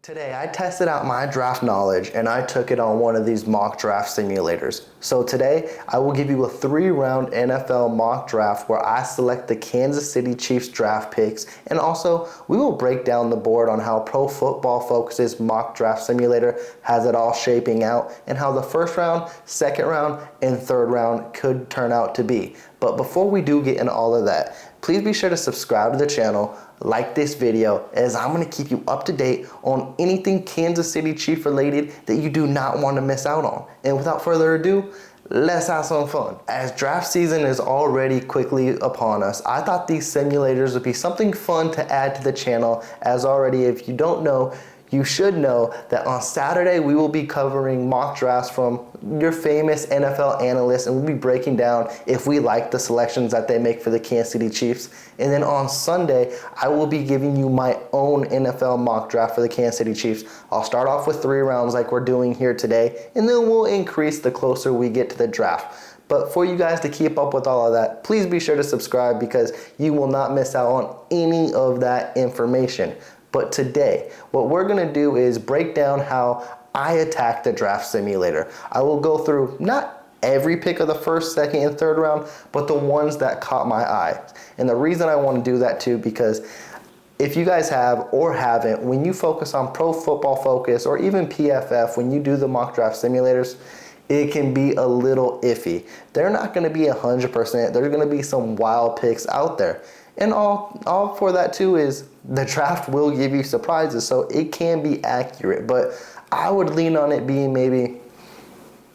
Today, I tested out my draft knowledge and I took it on one of these mock draft simulators. So today, I will give you a 3-round NFL mock draft where I select the Kansas City Chiefs draft picks, and also we will break down the board on how Pro Football Focus's mock draft simulator has it all shaping out and how the first round, second round, and third round could turn out to be. But before we do get into all of that, please be sure to subscribe to the channel, like this video, as I'm going to keep you up to date on anything Kansas City Chief related that you do not want to miss out on. And without further ado, let's have some fun. As draft season is already quickly upon us, I thought these simulators would be something fun to add to the channel, as already, if you don't know, you should know that on Saturday we will be covering mock drafts from your famous NFL analysts, and we'll be breaking down if we like the selections that they make for the Kansas City Chiefs. And then on Sunday, I will be giving you my own NFL mock draft for the Kansas City Chiefs. I'll start off with 3 rounds like we're doing here today, and then we'll increase the closer we get to the draft. But for you guys to keep up with all of that, please be sure to subscribe because you will not miss out on any of that information. But today, what we're going to do is break down how I attack the draft simulator. I will go through not every pick of the first, second, and third round, but the ones that caught my eye. And the reason I want to do that too, because if you guys have or haven't, when you focus on Pro Football Focus or even PFF, when you do the mock draft simulators, it can be a little iffy. They're not going to be 100%. There's going to be some wild picks out there. And all for that too is the draft will give you surprises, so it can be accurate. But I would lean on it being maybe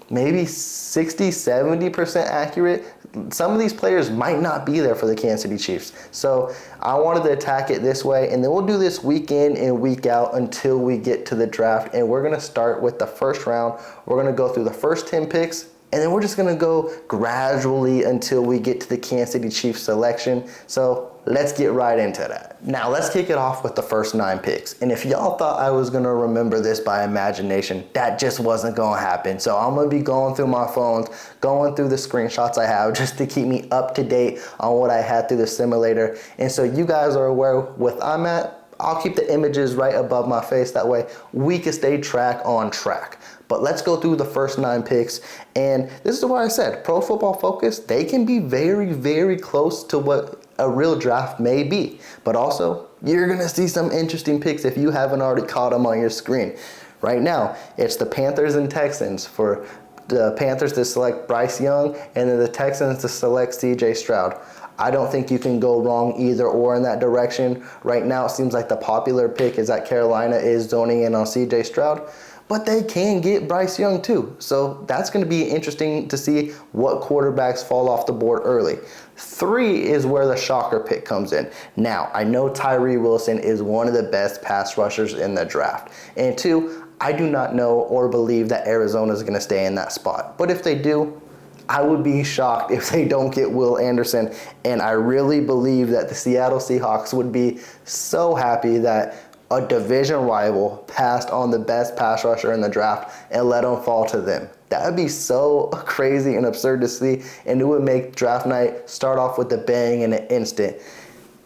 60-70% accurate. Some of these players might not be there for the Kansas City Chiefs. So I wanted to attack it this way, and then we'll do this week in and week out until we get to the draft. And we're going to start with the first round. We're going to go through the first 10 picks, and then we're just going to go gradually until we get to the Kansas City Chiefs selection. So let's get right into that. Now let's kick it off with the first 9 picks. And if y'all thought I was going to remember this by imagination, that just wasn't going to happen. So I'm going to be going through my phones, going through the screenshots I have just to keep me up to date on what I had through the simulator. And so you guys are aware with I'm at. I'll keep the images right above my face. That way we can stay on track. But let's go through the first 9 picks. And this is what I said. Pro Football Focus, they can be very, very close to what a real draft may be. But also, you're going to see some interesting picks if you haven't already caught them on your screen. Right now, it's the Panthers and Texans. For the Panthers to select Bryce Young, and then the Texans to select C.J. Stroud. I don't think you can go wrong either or in that direction. Right now, it seems like the popular pick is that Carolina is zoning in on C.J. Stroud, but they can get Bryce Young too. So that's going to be interesting to see what quarterbacks fall off the board early. 3 is where the shocker pick comes in. Now, I know Tyree Wilson is one of the best pass rushers in the draft. And 2, I do not know or believe that Arizona is going to stay in that spot. But if they do, I would be shocked if they don't get Will Anderson, and I really believe that the Seattle Seahawks would be so happy that a division rival passed on the best pass rusher in the draft and let him fall to them. That would be so crazy and absurd to see, and it would make draft night start off with a bang in an instant.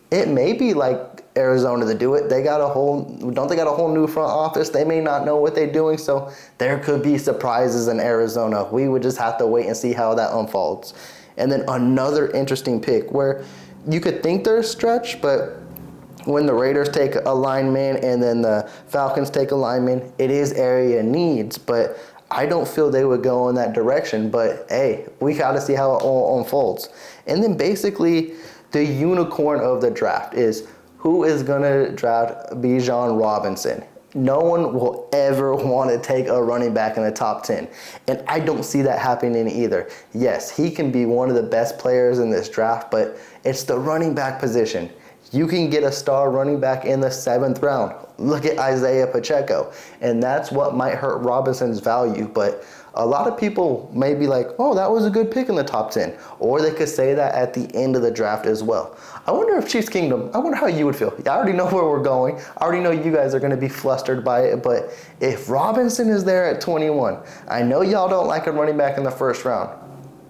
It may be like Arizona to do it. Don't they got a whole new front office? They may not know what they're doing, so there could be surprises in Arizona. We would just have to wait and see how that unfolds. And then another interesting pick where you could think they're a stretch, but when the Raiders take a lineman and then the Falcons take a lineman, it is area needs, but I don't feel they would go in that direction. But hey, we got to see how it all unfolds. And then basically the unicorn of the draft is who is going to draft Bijan Robinson. No one will ever want to take a running back in the top 10. And I don't see that happening either. Yes, he can be one of the best players in this draft, but it's the running back position. You can get a star running back in the 7th round. Look at Isaiah Pacheco. And that's what might hurt Robinson's value. But a lot of people may be like, oh, that was a good pick in the top 10. Or they could say that at the end of the draft as well. I wonder if Chiefs Kingdom, I wonder how you would feel. I already know where we're going. I already know you guys are going to be flustered by it. But if Robinson is there at 21, I know y'all don't like a running back in the first round.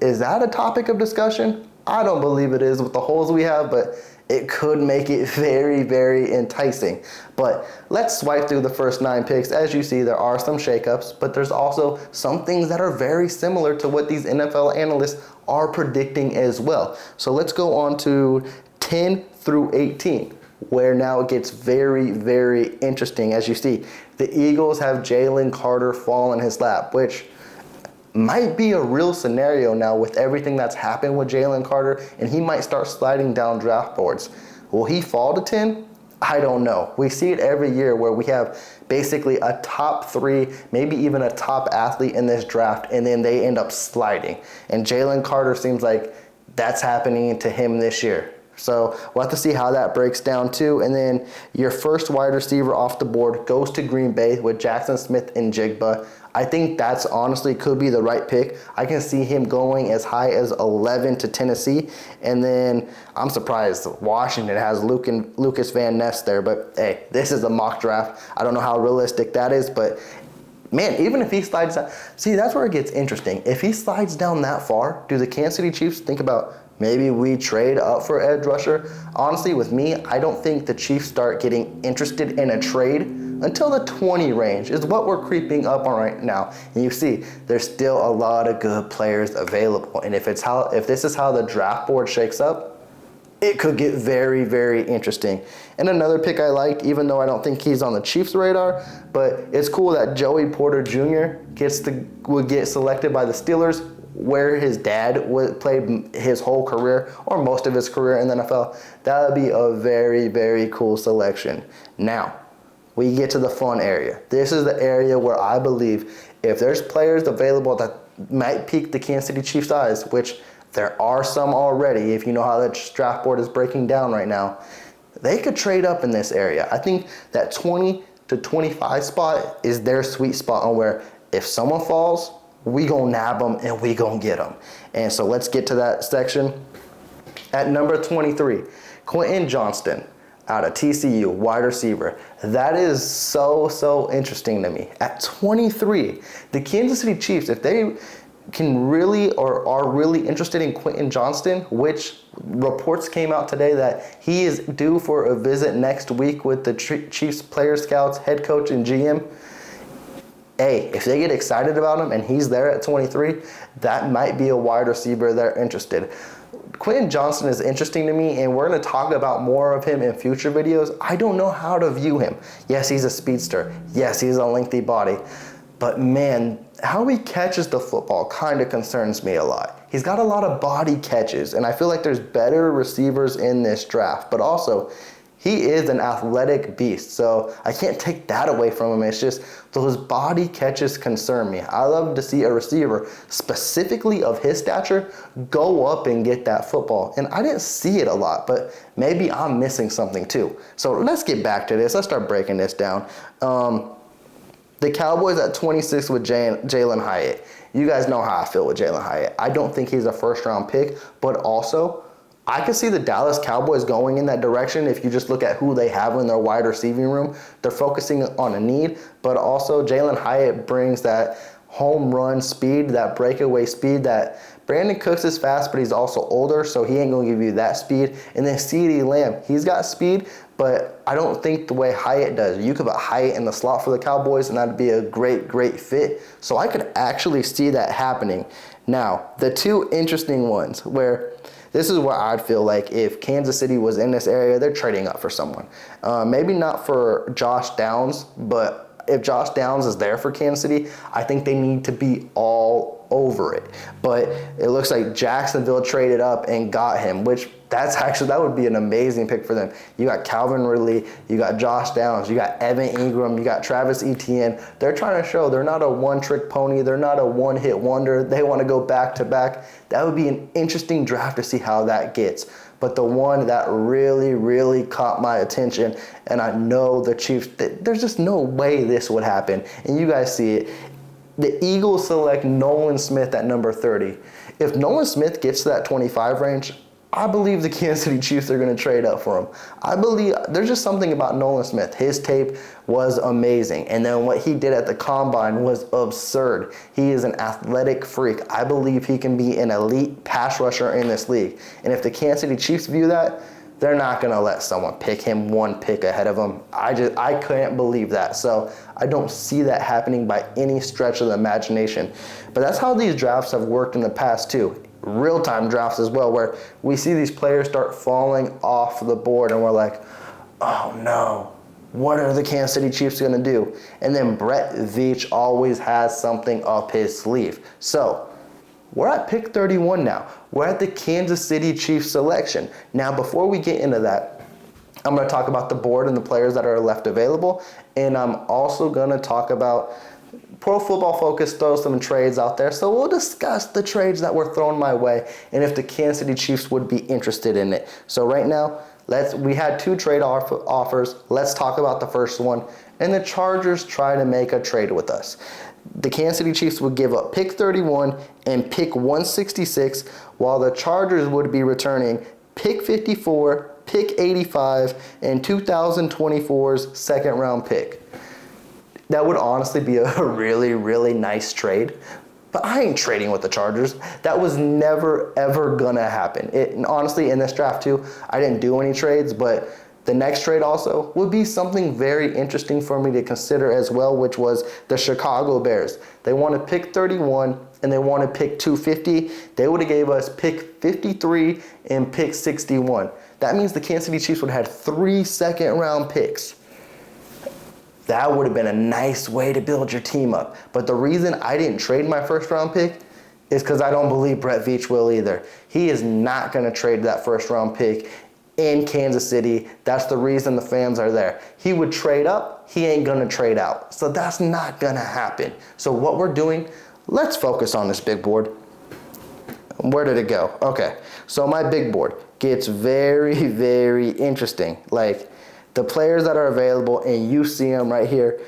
Is that a topic of discussion? I don't believe it is with the holes we have, but it could make it very, very enticing. But let's swipe through the first 9 picks. As you see, there are some shakeups, but there's also some things that are very similar to what these NFL analysts are predicting as well. So let's go on to 10 through 18, where now it gets very, very interesting. As you see, the Eagles have Jalen Carter fall in his lap, which might be a real scenario now with everything that's happened with Jalen Carter, and he might start sliding down draft boards. Will he fall to 10? I don't know. We see it every year where we have basically a top 3, maybe even a top athlete in this draft, and then they end up sliding. And Jalen Carter seems like that's happening to him this year. So we'll have to see how that breaks down too. And then your first wide receiver off the board goes to Green Bay with Jackson Smith and Jigba. I think that's honestly could be the right pick. I can see him going as high as 11 to Tennessee. And then I'm surprised Washington has Lucas Van Ness there. But hey, this is a mock draft. I don't know how realistic that is, but man, even if he slides down, see, that's where it gets interesting. If he slides down that far, do the Kansas City Chiefs think about maybe we trade up for edge rusher? Honestly, with me, I don't think the Chiefs start getting interested in a trade until the 20 range is what we're creeping up on right now. And you see, there's still a lot of good players available. And if this is how the draft board shakes up, it could get very, very interesting. And another pick I liked, even though I don't think he's on the Chiefs' radar, but it's cool that Joey Porter Jr. would get selected by the Steelers, where his dad played his whole career or most of his career in the NFL. That would be a very, very cool selection. Now, we get to the fun area. This is the area where I believe if there's players available that might pique the Kansas City Chiefs' eyes, which there are some already, if you know how the draft board is breaking down right now, they could trade up in this area. I think that 20 to 25 spot is their sweet spot on where if someone falls, we gonna nab them and we gonna get them. And so let's get to that section. At number 23, Quentin Johnston out of TCU, wide receiver. That is so interesting to me. At 23, the Kansas City Chiefs, if they can really or are really interested in Quentin Johnston, which reports came out today that he is due for a visit next week with the Chiefs player scouts, head coach, and GM. Hey, if they get excited about him and he's there at 23, that might be a wide receiver they're interested. Quentin Johnston is interesting to me, and we're going to talk about more of him in future videos. I don't know how to view him. Yes, he's a speedster. Yes, he's a lengthy body. But man, how he catches the football kind of concerns me a lot. He's got a lot of body catches, and I feel like there's better receivers in this draft. But also, he is an athletic beast, so I can't take that away from him. It's just those body catches concern me. I love to see a receiver, specifically of his stature, go up and get that football. And I didn't see it a lot, but maybe I'm missing something too. So let's get back to this. Let's start breaking this down. The Cowboys at 26 with Jalen Hyatt. You guys know how I feel with Jalen Hyatt. I don't think he's a first-round pick, but also I could see the Dallas Cowboys going in that direction if you just look at who they have in their wide receiving room. They're focusing on a need, but also Jalen Hyatt brings that home run speed, that breakaway speed that Brandon Cooks is fast, but he's also older, so he ain't going to give you that speed. And then CeeDee Lamb, he's got speed, but I don't think the way Hyatt does. You could put Hyatt in the slot for the Cowboys, and that'd be a great fit. So I could actually see that happening. Now, the two interesting ones where this is where I'd feel like if Kansas City was in this area, they're trading up for someone. Maybe not for Josh Downs, but if Josh Downs is there for Kansas City, I think they need to be all over it. But it looks like Jacksonville traded up and got him, which that would be an amazing pick for them. You got Calvin Ridley, you got Josh Downs, you got Evan Ingram, you got Travis Etienne. They're trying to show they're not a one-trick pony. They're not a one-hit wonder. They want to go back-to-back. That would be an interesting draft to see how that gets. But the one that really caught my attention, and I know the Chiefs, there's just no way this would happen. And you guys see it. The Eagles select Nolan Smith at number 30. If Nolan Smith gets to that 25 range, I believe the Kansas City Chiefs are going to trade up for him. I believe there's just something about Nolan Smith. His tape was amazing. And then what he did at the Combine was absurd. He is an athletic freak. I believe he can be an elite pass rusher in this league. And if the Kansas City Chiefs view that, They're not going to let someone pick him one pick ahead of him. I couldn't believe that. So I don't see that happening by any stretch of the imagination. But that's how these drafts have worked in the past too. Real-time drafts as well, where we see these players start falling off the board and we're like, oh no, what are the Kansas City Chiefs going to do? And then Brett Veach always has something up his sleeve. So we're at pick 31 now. We're at the Kansas City Chiefs selection. Now, before we get into that, I'm going to talk about the board and the players that are left available. And I'm also going to talk about Pro Football Focus throws some trades out there. So we'll discuss the trades that were thrown my way and if the Kansas City Chiefs would be interested in it. So right now, we had 2 trade offers. Let's talk about the first one. And the Chargers try to make a trade with us. The Kansas City Chiefs would give up pick 31 and pick 166, while the Chargers would be returning pick 54, pick 85, and 2024's second round pick. That would honestly be a really, really nice trade. But I ain't trading with the Chargers. That was never, ever going to happen. And honestly, in this draft too, I didn't do any trades, but the next trade also would be something very interesting for me to consider as well, which was the Chicago Bears. They want to pick 31 and they want to pick 250. They would have gave us pick 53 and pick 61. That means the Kansas City Chiefs would have had 3 second-round picks. That would have been a nice way to build your team up. But the reason I didn't trade my first-round pick is because I don't believe Brett Veach will either. He is not going to trade that first-round pick in Kansas City. That's the reason the fans are there. He would trade up. He ain't going to trade out. So that's not going to happen. So what we're doing, let's focus on this big board. Where did it go? Okay. So my big board gets very, very interesting. Like, the players that are available, and you see them right here: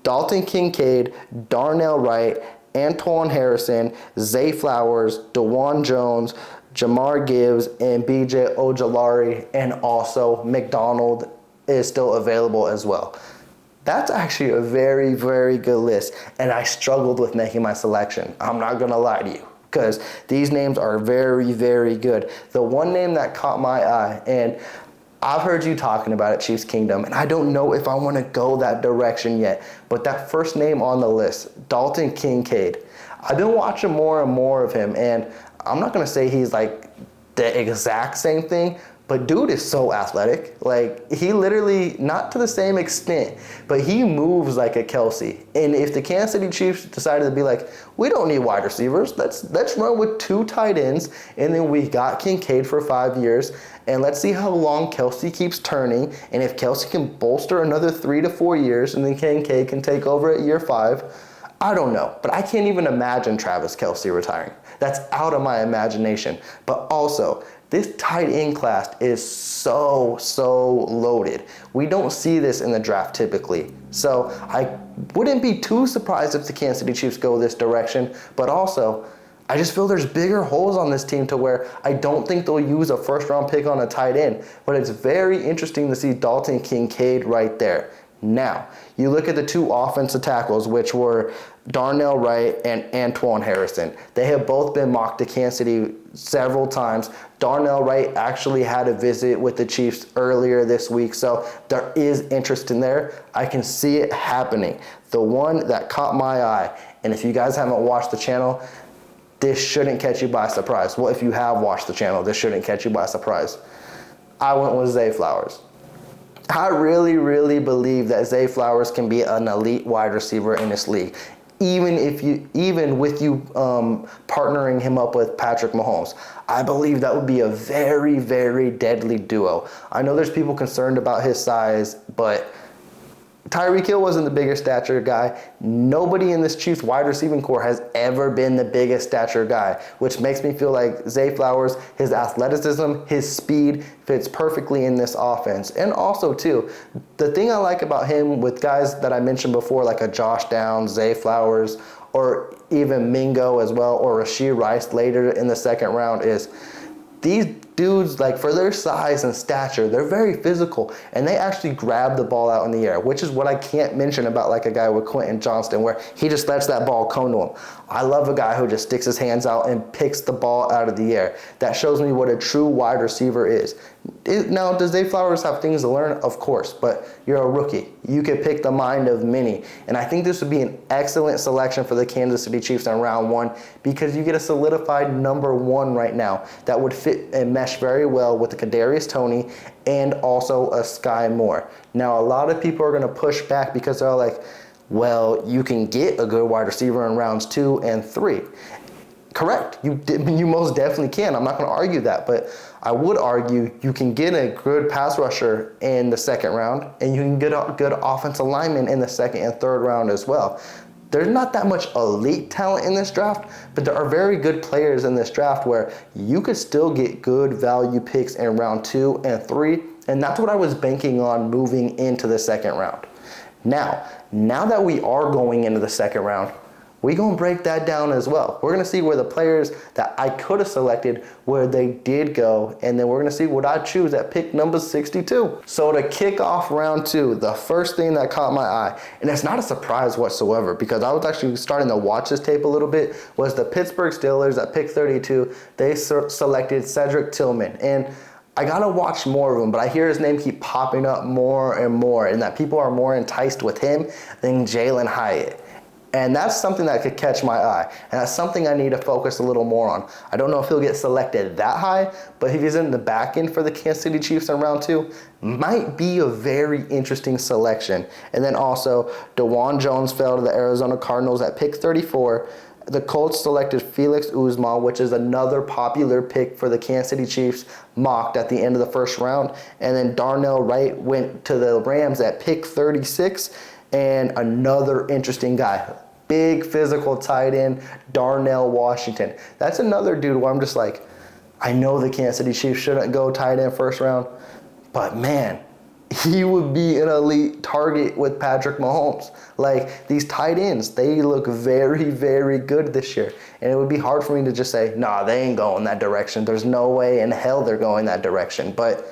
Dalton Kincaid, Darnell Wright, Antoine Harrison, Zay Flowers, DeJuan Jones, Jamar Gibbs, and BJ Ojulari, and also McDonald is still available as well. That's actually a very, very good list, and I struggled with making my selection. I'm not going to lie to you, because these names are very, very good. The one name that caught my eye, and I've heard you talking about it, Chiefs Kingdom, and I don't know if I want to go that direction yet, but that first name on the list, Dalton Kincaid, I've been watching more and more of him, and I'm not going to say he's like the exact same thing, but dude is so athletic. Like, he literally, not to the same extent, but he moves like a Kelsey. And if the Kansas City Chiefs decided to be like, we don't need wide receivers, let's run with 2 tight ends, and then we got Kincaid for 5 years, and let's see how long Kelsey keeps turning, and if Kelsey can bolster another 3 to 4 years, and then Kincaid can take over at year 5, I don't know, but I can't even imagine Travis Kelsey retiring. That's out of my imagination. But also, this tight end class is so loaded. We don't see this in the draft typically. So I wouldn't be too surprised if the Kansas City Chiefs go this direction, but also, I just feel there's bigger holes on this team to where I don't think they'll use a first-round pick on a tight end. But it's very interesting to see Dalton Kincaid right there. Now, you look at the 2 offensive tackles, which were Darnell Wright and Antoine Harrison. They have both been mocked to Kansas City several times. Darnell Wright actually had a visit with the Chiefs earlier this week, so there is interest in there. I can see it happening. The one that caught my eye, and if you guys haven't watched the channel, this shouldn't catch you by surprise. Well, if you have watched the channel, this shouldn't catch you by surprise. I went with Zay Flowers. I really, really believe that Zay Flowers can be an elite wide receiver in this league, even with you partnering him up with Patrick Mahomes. I believe that would be a very, very deadly duo. I know there's people concerned about his size, but Tyreek Hill wasn't the biggest stature guy. Nobody in this Chiefs wide receiving core has ever been the biggest stature guy, which makes me feel like Zay Flowers, his athleticism, his speed fits perfectly in this offense. And also, too, the thing I like about him with guys that I mentioned before, like a Josh Downs, Zay Flowers, or even Mingo as well, or Rashee Rice later in the second round, is these dudes, like, for their size and stature, they're very physical, and they actually grab the ball out in the air, which is what I can't mention about like a guy with Quentin Johnston, where he just lets that ball come to him. I love a guy who just sticks his hands out and picks the ball out of the air. That shows me what a true wide receiver is. Now, does Zay Flowers have things to learn? Of course, but you're a rookie. You could pick the mind of many. And I think this would be an excellent selection for the Kansas City Chiefs in round 1, because you get a solidified number 1 right now that would fit and mesh very well with the Kadarius Toney and also a Sky Moore. Now, a lot of people are going to push back because they're like, well, you can get a good wide receiver in rounds 2 and 3. Correct. You most definitely can. I'm not going to argue that, but I would argue you can get a good pass rusher in the second round, and you can get a good offensive lineman in the second and third round as well. There's not that much elite talent in this draft, but there are very good players in this draft where you could still get good value picks in round 2 and 3, and that's what I was banking on moving into the second round. Now that we are going into the second round, we're going to break that down as well. We're going to see where the players that I could have selected, where they did go, and then we're going to see what I choose at pick number 62. So to kick off round 2, the first thing that caught my eye, and it's not a surprise whatsoever because I was actually starting to watch this tape a little bit, was the Pittsburgh Steelers at pick 32. They selected Cedric Tillman, and I gotta watch more of him, but I hear his name keep popping up more and more, and that people are more enticed with him than Jalen Hyatt. And that's something that could catch my eye. And that's something I need to focus a little more on. I don't know if he'll get selected that high, but if he's in the back end for the Kansas City Chiefs in round 2, might be a very interesting selection. And then also, DeJuan Jones fell to the Arizona Cardinals at pick 34. The Colts selected Felix Uzma, which is another popular pick for the Kansas City Chiefs, mocked at the end of the first round. And then Darnell Wright went to the Rams at pick 36. And another interesting guy, big physical tight end, Darnell Washington. That's another dude where I'm just like, I know the Kansas City Chiefs shouldn't go tight end first round, but man, he would be an elite target with Patrick Mahomes. Like, these tight ends, they look very, very good this year. And it would be hard for me to just say, nah, they ain't going that direction. There's no way in hell they're going that direction. But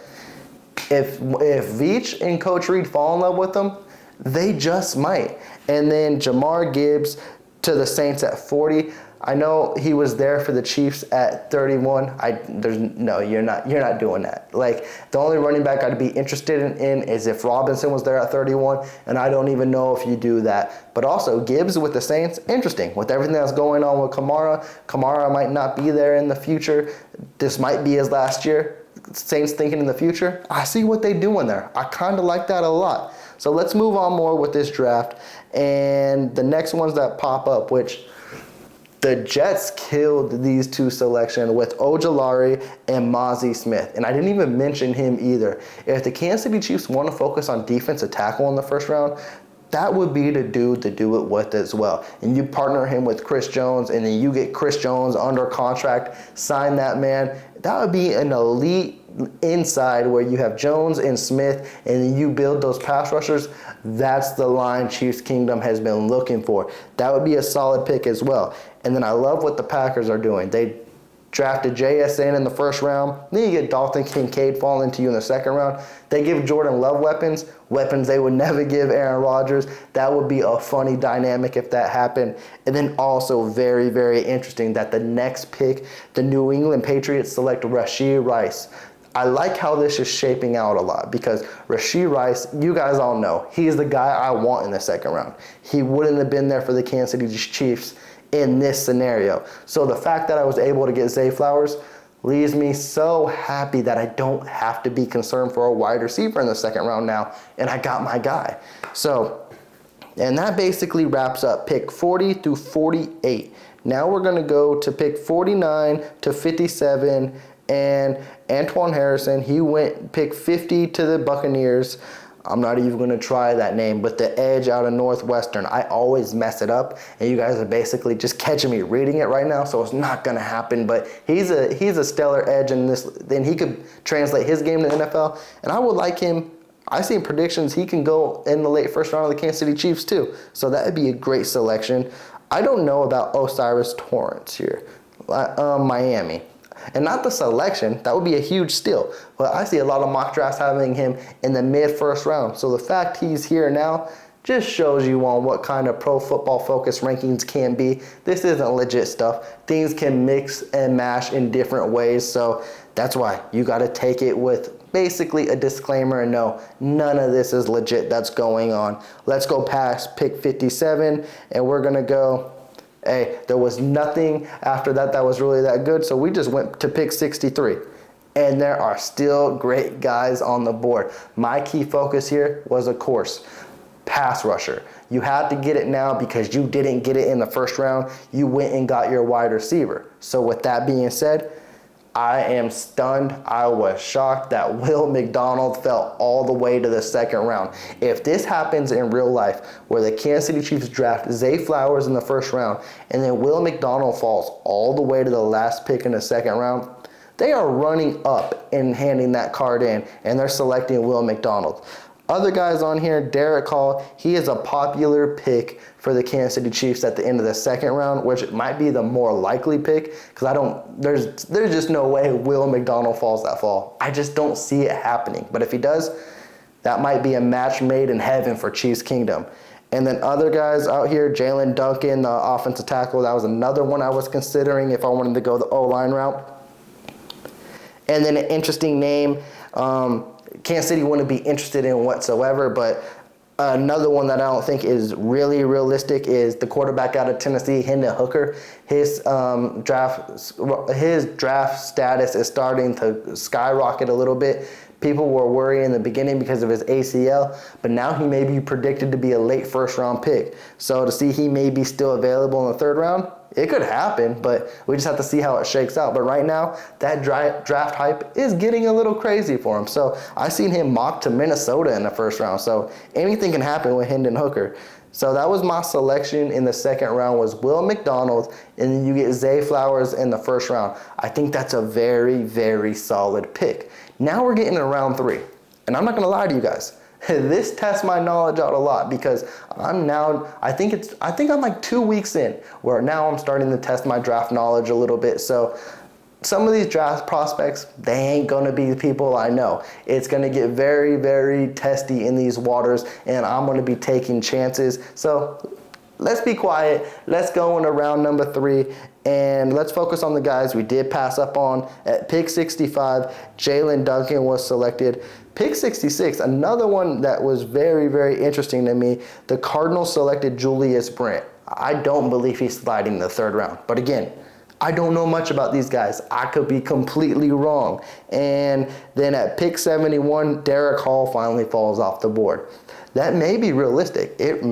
if Veach and Coach Reed fall in love with them, they just might. And then Jamar Gibbs to the Saints at 40. I know he was there for the Chiefs at 31. You're not doing that. Like, the only running back I'd be interested in is if Robinson was there at 31, and I don't even know if you do that. But also, Gibbs with the Saints, interesting. With everything that's going on with Kamara might not be there in the future. This might be his last year. Saints thinking in the future. I see what they do in there. I kind of like that a lot. So let's move on more with this draft. And the next ones that pop up, which the Jets killed these two selections with Ojulari and Mozzie Smith. And I didn't even mention him either. If the Kansas City Chiefs want to focus on defensive tackle in the first round, that would be the dude to do it with as well. And you partner him with Chris Jones, and then you get Chris Jones under contract, sign that man. That would be an elite inside where you have Jones and Smith, and then you build those pass rushers. That's the line Chiefs Kingdom has been looking for. That would be a solid pick as well. And then I love what the Packers are doing. They drafted JSN in the first round. Then you get Dalton Kincaid falling to you in the second round. They give Jordan Love weapons they would never give Aaron Rodgers. That would be a funny dynamic if that happened. And then also very, very interesting that the next pick, the New England Patriots select Rashee Rice. I like how this is shaping out a lot because Rashee Rice, you guys all know, he's the guy I want in the second round. He wouldn't have been there for the Kansas City Chiefs in this scenario. So the fact that I was able to get Zay Flowers leaves me so happy that I don't have to be concerned for a wide receiver in the second round now, and I got my guy. So, and that basically wraps up pick 40 through 48. Now we're going to go to pick 49 to 57, and Antoine Harrison, he went pick 50 to the Buccaneers. I'm not even going to try that name, but the edge out of Northwestern. I always mess it up, and you guys are basically just catching me reading it right now, so it's not going to happen. But he's a stellar edge in this. Then he could translate his game to the NFL, and I would like him. I see predictions he can go in the late first round of the Kansas City Chiefs too, so that would be a great selection. I don't know about Osiris Torrance here, Miami. And not the selection, that would be a huge steal. But I see a lot of mock drafts having him in the mid-first round. So the fact he's here now just shows you on what kind of Pro Football Focus rankings can be. This isn't legit stuff. Things can mix and mash in different ways. So that's why you got to take it with basically a disclaimer and no, none of this is legit that's going on. Let's go past pick 57 and we're going to go, hey, there was nothing after that was really that good. So we just went to pick 63. And there are still great guys on the board. My key focus here was, of course, pass rusher. You had to get it now because you didn't get it in the first round. You went and got your wide receiver. So with that being said, I am stunned. I was shocked that Will McDonald fell all the way to the second round. If this happens in real life, where the Kansas City Chiefs draft Zay Flowers in the first round, and then Will McDonald falls all the way to the last pick in the second round, they are running up and handing that card in, and they're selecting Will McDonald. Other guys on here, Derek Hall, he is a popular pick for the Kansas City Chiefs at the end of the second round, which might be the more likely pick because there's just no way Will McDonald falls that fall. I just don't see it happening. But if he does, that might be a match made in heaven for Chiefs Kingdom. And then other guys out here, Jalen Duncan, the offensive tackle, that was another one I was considering if I wanted to go the O-line route. And then an interesting name, Kansas City wouldn't be interested in whatsoever, but another one that I don't think is really realistic is the quarterback out of Tennessee, Hendon Hooker. His draft status is starting to skyrocket a little bit. People were worried in the beginning because of his ACL, but now he may be predicted to be a late first-round pick. So to see he may be still available in the third round, it could happen, but we just have to see how it shakes out. But right now, that draft hype is getting a little crazy for him. So I seen him mocked to Minnesota in the first round. So anything can happen with Hendon Hooker. So that was my selection in the second round was Will McDonald, and then you get Zay Flowers in the first round. I think that's a very, very solid pick. Now we're getting to round 3, and I'm not going to lie to you guys. This tests my knowledge out a lot because I think I'm like 2 weeks in where now I'm starting to test my draft knowledge a little bit. So some of these draft prospects, they ain't going to be the people I know. It's going to get very, very testy in these waters, and I'm going to be taking chances. So let's be quiet. Let's go into round number 3, and let's focus on the guys we did pass up on. At pick 65, Jalen Duncan was selected. Pick 66, another one that was very, very interesting to me. The Cardinals selected Julius Brent. I don't believe he's sliding in the third round. But again, I don't know much about these guys. I could be completely wrong. And then at pick 71, Derek Hall finally falls off the board. That may be realistic. It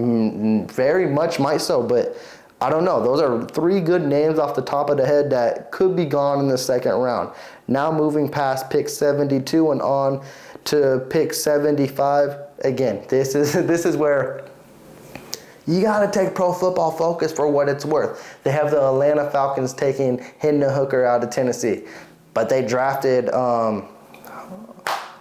very much might so, but I don't know. Those are 3 good names off the top of the head that could be gone in the second round. Now moving past pick 72 and on to pick 75. Again, this is where you got to take Pro Football Focus for what it's worth. They have the Atlanta Falcons taking Hendon Hooker out of Tennessee, but they drafted, why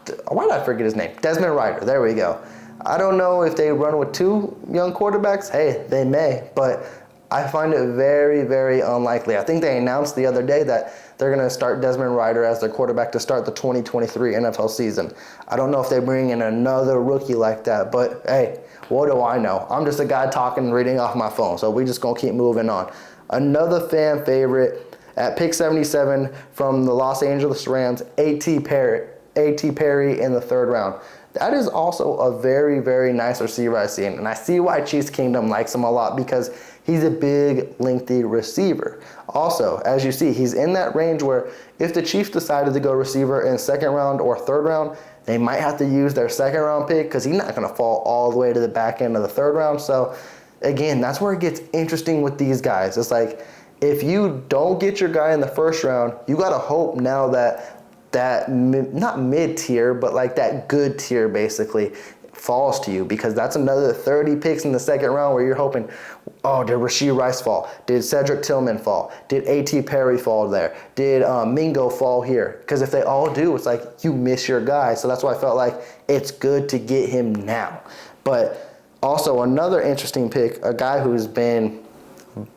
did I forget his name? Desmond Ridder. There we go. I don't know if they run with 2 young quarterbacks. Hey, they may, but I find it very, very unlikely. I think they announced the other day that they're going to start Desmond Ridder as their quarterback to start the 2023 NFL season. I don't know if they bring in another rookie like that, but hey, what do I know? I'm just a guy talking and reading off my phone, so we just going to keep moving on. Another fan favorite at pick 77 from the Los Angeles Rams, A.T. Perry in the third round. That is also a very, very nice receiver I've seen, and I see why Chiefs Kingdom likes him a lot because he's a big, lengthy receiver. Also, as you see, he's in that range where if the Chiefs decided to go receiver in second round or third round, they might have to use their second round pick because he's not going to fall all the way to the back end of the third round. So, again, that's where it gets interesting with these guys. It's like if you don't get your guy in the first round, you got to hope now that not mid-tier, but like that good tier basically falls to you because that's another 30 picks in the second round where you're hoping, oh, did Rashee Rice fall? Did Cedric Tillman fall? Did A.T. Perry fall there? Did Mingo fall here? Because if they all do, it's like you miss your guy. So that's why I felt like it's good to get him now. But also another interesting pick, a guy who's been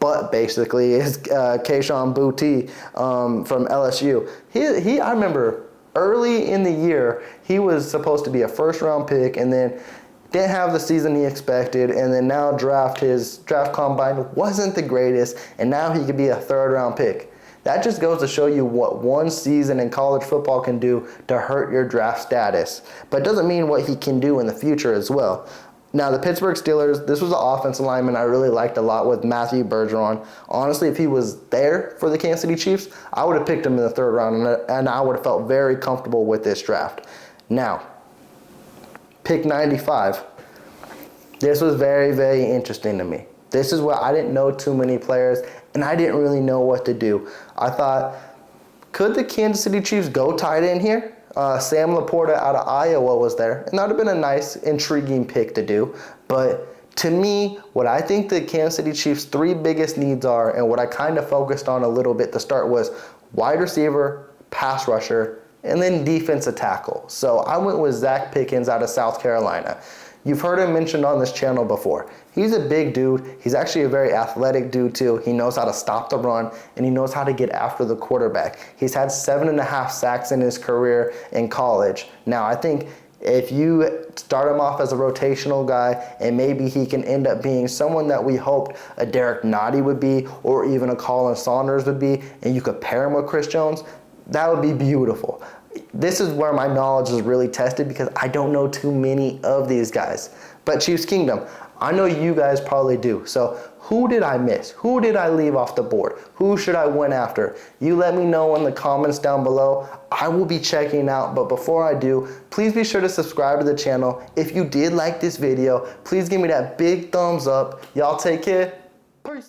butt basically is Kayshon Boutte from LSU. I remember early in the year, he was supposed to be a first-round pick, and then didn't have the season he expected, and then now his draft combine wasn't the greatest, and now he could be a third-round pick. That just goes to show you what one season in college football can do to hurt your draft status. But it doesn't mean what he can do in the future as well. Now, the Pittsburgh Steelers, this was an offensive lineman I really liked a lot with Matthew Bergeron. Honestly, if he was there for the Kansas City Chiefs, I would have picked him in the third round, and I would have felt very comfortable with this draft. Now, pick 95. This was very, very interesting to me. This is where I didn't know too many players, and I didn't really know what to do. I thought, could the Kansas City Chiefs go tight end here? Sam Laporta out of Iowa was there, and that would have been a nice, intriguing pick to do. But to me, what I think the Kansas City Chiefs' three biggest needs are, and what I kind of focused on a little bit to start, was wide receiver, pass rusher, and then defensive tackle. So I went with Zach Pickens out of South Carolina. You've heard him mentioned on this channel before. He's a big dude. He's actually a very athletic dude too. He knows how to stop the run, and he knows how to get after the quarterback. He's had 7.5 sacks in his career in college. Now, I think if you start him off as a rotational guy, and maybe he can end up being someone that we hoped a Derek Nottie would be, or even a Colin Saunders would be, and you could pair him with Chris Jones, that would be beautiful. This is where my knowledge is really tested because I don't know too many of these guys. But Chiefs Kingdom, I know you guys probably do. So who did I miss? Who did I leave off the board? Who should I went after? You let me know in the comments down below. I will be checking out. But before I do, please be sure to subscribe to the channel. If you did like this video, please give me that big thumbs up. Y'all take care. Peace.